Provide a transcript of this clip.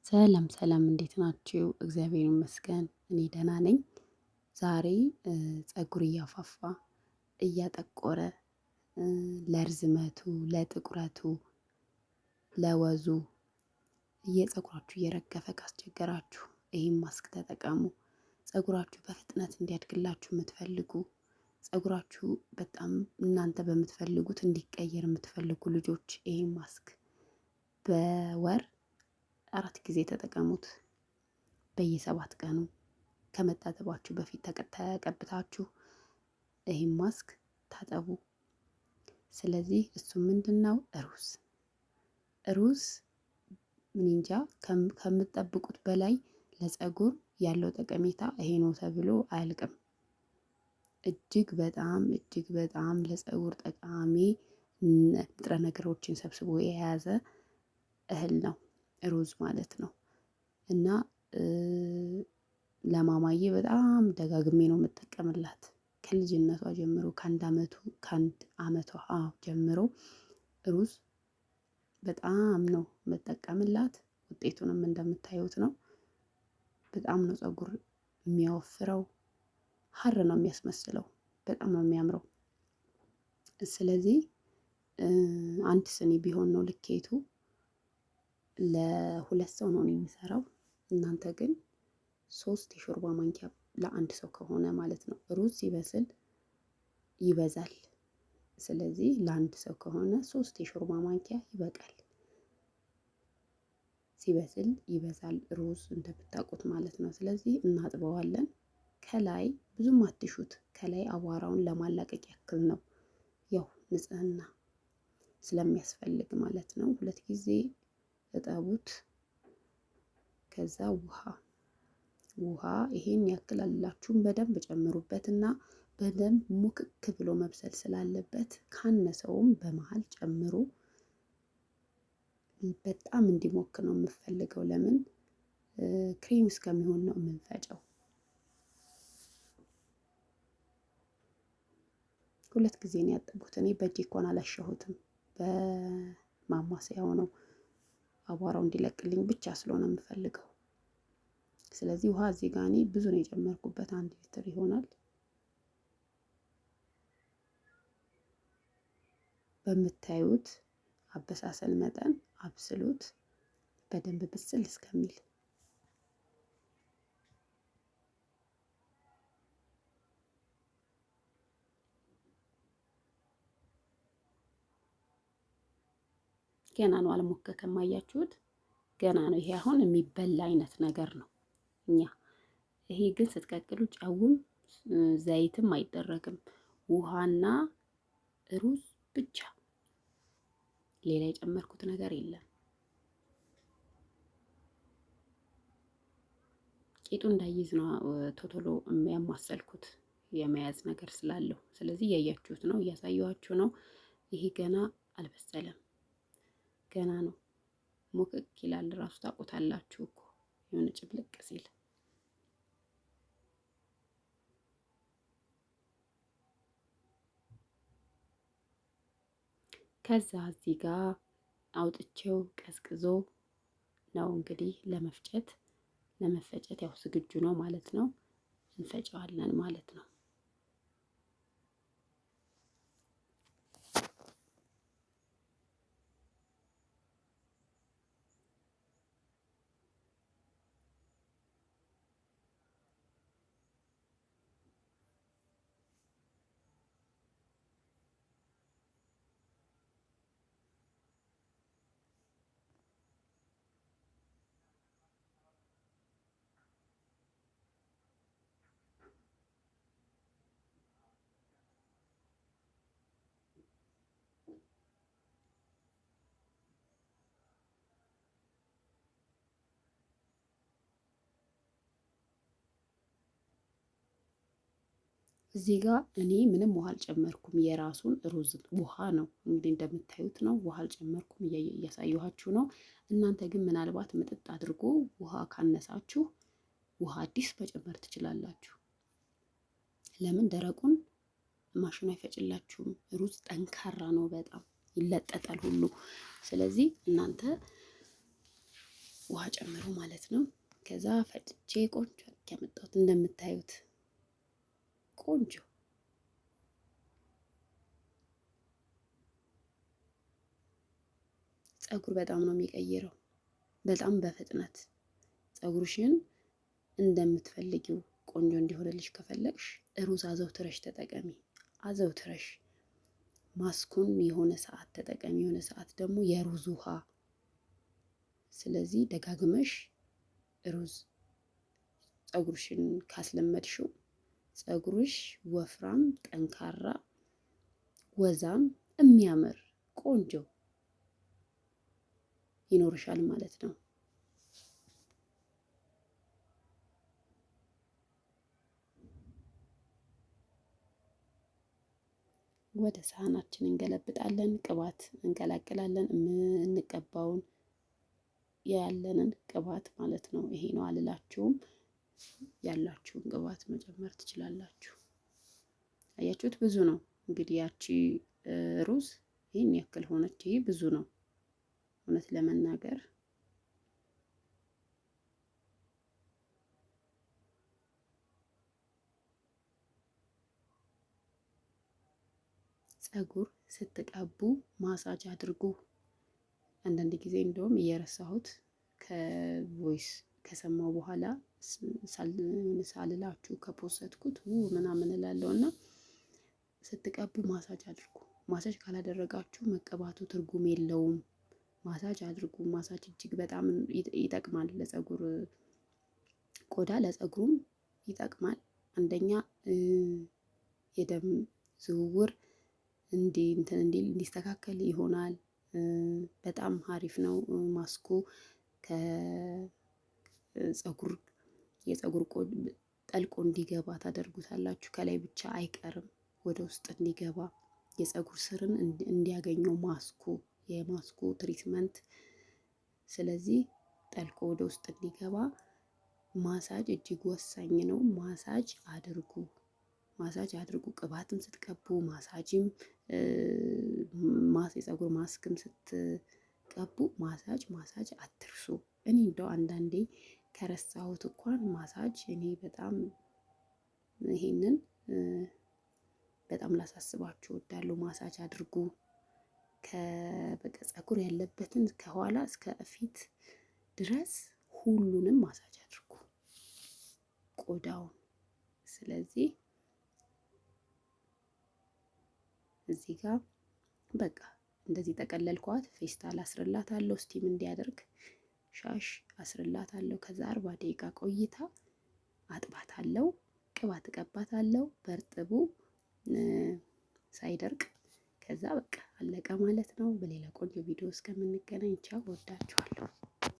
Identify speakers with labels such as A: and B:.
A: ሰላም ሰላም እንዴት ናችሁ? እግዚአብሔር ይመስገን እኔ ደህና ነኝ። ዛሬ ፀጉር እያፋፋ እያጠቆረ ለርዝመቱ ለጥቁረቱ ለወዙ ፀጉራችሁ እየረገፈ ካስቸገራችሁ ይሄን ማስክ ተጠቀሙ። ፀጉራችሁ በፍጥነት እንዲያድግላችሁ የምትፈልጉ ፀጉራችሁ በጣም እናንተ በምትፈልጉት እንዲቀየር የምትፈልጉ ልጆች ይሄን ማስክ በወር 4 ጊዜ ተጠቀሙት። በየ7 ቀኑ ከመታጠባችሁ በፊት ተቀብታችሁ ይሄን ማስክ ታጠቡ። ስለዚህ እሱ ምንድነው? ሩዝ እንጃ ከምትጠብቁት በላይ ለፀጉር ያለው ጠቀሜታ ይሄ ነው ተብሎ አያልቅም። እጅግ በጣም ለፀጉር ጠቃሚ ንጥረ ነገሮችን ሰብስቦ የያዘ እህል ነው ሩዝ ማለት ነው። እና ለማማዬ በጣም ደጋግሜ ነው የምጠቀምላት ከልጅነቷ ጀምሮ ከአንድ አመቷ ጀምሮ ሩዝ በጣም ነው የምጠቀምላት። ውጤቱንም እንደምታዩት ነው። በጣም ነው ፀጉር የሚያወፍረው፣ ሀር ነው የሚያስመስለው፣ በጣም ነው የሚያምረው። ስለዚህ 1 ስኒ ቢሆን ነው ልኬቱ። ለ2 ሰው ነው የሚሰራው። እናንተ ግን 3 የሾርባ ማንኪያ ለ1 ሰው ከሆነ ማለት ነው። ሩዝ ሲበስል ይበዛል። ስለዚህ ለ1 ሰው ከሆነ 3 የሾርባ ማንኪያ ይበቃል። ሲበስል ይበዛል ሩዝ እንደምታውቁት ማለት ነው። ስለዚህ እናጥበዋለን። ከላይ ብዙም አትሹት፣ ከላይ አቧራውን ለማላቀቅ ያክል ነው። ያው ንጽህና ስለሚያስፈልግ ማለት ነው። 2 ጊዜ እጠቡት። ከዛ ውሃ ይሄን ያክል አላችሁም በደንብ ጨምሩበትና በደንብ ሙክክ ብሎ መብሰል ስላለበት ካነሰውም በመሃል ጨምሩ። በጣም እንዲሞክ ነው የምፈልገው። ለምን ክሬም እስከሚሆን ነው የምንፈጨው። 2 ጊዜ ነው ያጠቡት። እኔ በእጄ እንኳን አላሸሁትም፣ በማማሰያው ነው አቧራው እንዲለቅልኝ ብቻ ስለሆነ የምፈልገው። ስለዚህ ውሃ እዚህ ጋር እኔ ብዙ ነው የጨመርኩበት፣ 1 ሊትር ይሆናል። በምታዩት አበሳሰል መጠን አብስሉት በደንብ ብስል እስከሚል። ገና ነው፣ አልሞከከም። አያችሁት? ገና ነው። ይሄ አሁን የሚበላ አይነት ነገር ነው። ይሄ ግን ስትቀቅሉ ጨውም ዘይትም አይደረግም። ውሃና ሩዝ ብቻ፣ ሌላ የጨመርኩት ነገር የለም። ቂጡ እንዳይዝ ነው ቶቶሎ ያማሰልኩት፣ የመያዝ ነገር ስላለው። ስለዚህ እያያችሁት ነው፣ እያሳየኋችሁ ነው። ይሄ ገና አልበሰለም፣ ገና ነው። ሙክክ ይላል ራሱ። ታውቁታላችሁ እኮ የሆነ ጭብልቅ ሲል። ከዛ እዚህ ጋር አውጥቼው ቀዝቅዞ ነው እንግዲህ ለመፈጨት ያው ዝግጁ ነው ማለት ነው። እንፈጨዋለን ማለት ነው። እዚህ ጋር እኔ ምንም ውሃ አልጨመርኩም። የራሱን ሩዝ ውሃ ነው እንግዲህ እንደምታዩት ነው። ውሃ አልጨመርኩም፣ እያሳየኋችሁ ነው። እናንተ ግን ምናልባት ምጥጥ አድርጎ ውሃ ካነሳችሁ ውሃ አዲስ መጨመር ትችላላችሁ። ለምን ደረቁን ማሽኑ አይፈጭላችሁም። ሩዝ ጠንካራ ነው፣ በጣም ይለጠጣል ሁሉ። ስለዚህ እናንተ ውሃ ጨምሮ ማለት ነው። ከዛ ፈጭቼ ቆንጆ አድርጌ ያመጣሁት እንደምታዩት ቆንጆ ፀጉር በጣም ነው የሚቀይረው፣ በጣም በፍጥነት ፀጉርሽን እንደምትፈልጊው ቆንጆ እንዲሆንልሽ ከፈለግሽ ሩዝ አዘውትረሽ ተጠቀሚ። አዘውትረሽ ማስኩን የሆነ ሰዓት ተጠቀሚ፣ የሆነ ሰዓት ደግሞ የሩዝ ውሃ። ስለዚህ ደጋግመሽ ሩዝ ፀጉርሽን ካስለመድሽው ፀጉርሽ ወፍራም፣ ጠንካራ፣ ወዛም የሚያምር ቆንጆ ይኖርሻል ማለት ነው። ወደ ሳህናችን እንገለብጣለን። ቅባት እንቀላቅላለን። የምንቀባውን ያለንን ቅባት ማለት ነው። ይሄ ነው አልላችሁም። ያላችሁን ቅባት መጨመር ትችላላችሁ። አያችሁት? ብዙ ነው እንግዲህ ያቺ ሩዝ ይህን ያክል ሆነች። ይሄ ብዙ ነው እውነት ለመናገር ፀጉር ስትቀቡ ማሳጅ አድርጉ። አንዳንድ ጊዜ እንደውም እየረሳሁት ከቮይስ ከሰማው በኋላ ሳልላችሁ ከፖስትኩት ምናምን እላለሁ እና ስትቀቡ ማሳጅ አድርጉ። ማሳጅ ካላደረጋችሁ መቀባቱ ትርጉም የለውም። ማሳጅ አድርጉ። ማሳጅ እጅግ በጣም ይጠቅማል ለፀጉር ቆዳ፣ ለፀጉሩም ይጠቅማል። አንደኛ የደም ዝውውር እንዲስተካከል ይሆናል። በጣም አሪፍ ነው ማስኩ። ከፀጉር የፀጉር ጠልቆ እንዲገባ ታደርጉታላችሁ። ከላይ ብቻ አይቀርም፣ ወደ ውስጥ እንዲገባ የፀጉር ስርን እንዲያገኘው ማስኩ፣ የማስኩ ትሪትመንት። ስለዚህ ጠልቆ ወደ ውስጥ እንዲገባ ማሳጅ እጅግ ወሳኝ ነው። ማሳጅ አድርጉ። ማሳጅ አድርጉ። ቅባትም ስትቀቡ ማሳጅም የፀጉር ማስክም ስትቀቡ ማሳጅ አትርሱ። እኔ እንደው አንዳንዴ ከረሳሁት እንኳን ማሳጅ እኔ በጣም ይሄንን በጣም ላሳስባችሁ እወዳለሁ። ማሳጅ አድርጉ። በቃ ፀጉር ያለበትን ከኋላ እስከ ፊት ድረስ ሁሉንም ማሳጅ አድርጉ ቆዳውን። ስለዚህ እዚህ ጋር በቃ እንደዚህ ጠቀለልኳት። ፌስታል አስርላታለሁ ስቲም እንዲያደርግ ሻሽ አስርላታለሁ። ከዛ 40 ደቂቃ ቆይታ አጥባታለሁ። ቅባት እቀባታለሁ በእርጥቡ ሳይደርቅ። ከዛ በቃ አለቀ ማለት ነው። በሌላ ቆንጆ ቪዲዮ እስከምንገናኝ ቻው። ወዳችኋለሁ።